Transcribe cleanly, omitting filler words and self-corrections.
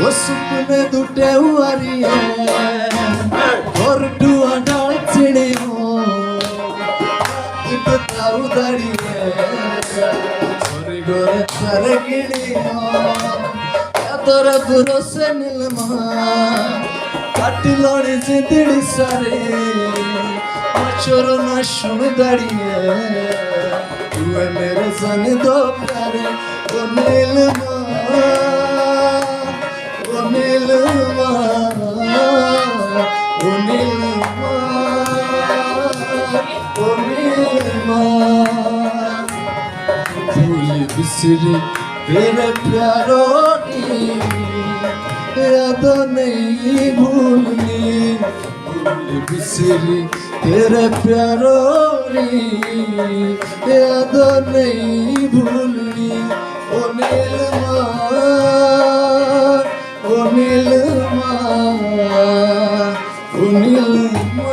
वो सुपने दुटे हुआरी है और डुआ डाल चिड़ी हो इतना उदारी है और गोरे तारे गिड़ी हो या तोरा दूरों से नीलमा काटी लोड़ी जिंदड़ी सारे मचोरो ना सुन दाड़ी है तू है मेरे सन दो प्यारे वो नीलमा वो नीलमा वो नीलमा वो नीलमा भूल बिसरी तेरे प्यारों की याद नहीं भूलनी भूल बिसरी तेरे प्यारों की याद नहीं भूलनी ओ नीलमा ओ नीलमा ओ नीलमा